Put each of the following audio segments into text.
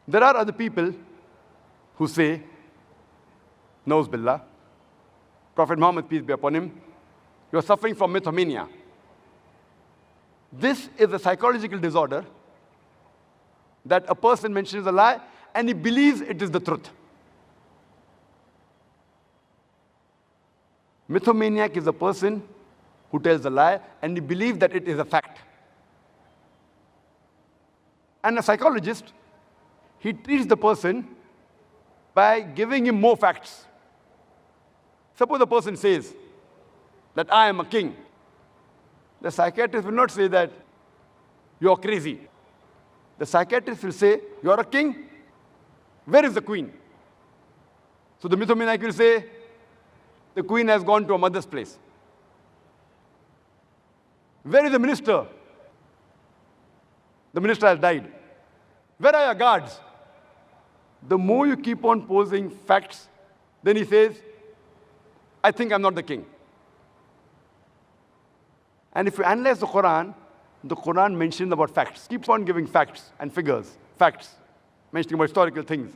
There are other people who say, Nauz Billah, Prophet Muhammad, peace be upon him, you are suffering from mythomania. This is a psychological disorder that a person mentions a lie and he believes it is the truth. Mythomaniac is a person who tells a lie and he believes that it is a fact. And a psychologist, he treats the person by giving him more facts. Suppose the person says that I am a king. The psychiatrist will not say that you are crazy. The psychiatrist will say, you are a king? Where is the queen? So the mythomaniac will say, the queen has gone to her mother's place. Where is the minister? The minister has died. Where are your guards? The more you keep on posing facts, then he says, I think I'm not the king. And if you analyze the Quran mentions about facts, keeps on giving facts and figures, facts, mentioning about historical things.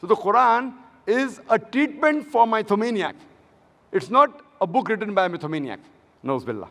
So the Quran is a treatment for mythomaniac. It's not a book written by a mythomaniac. Nauz Billah.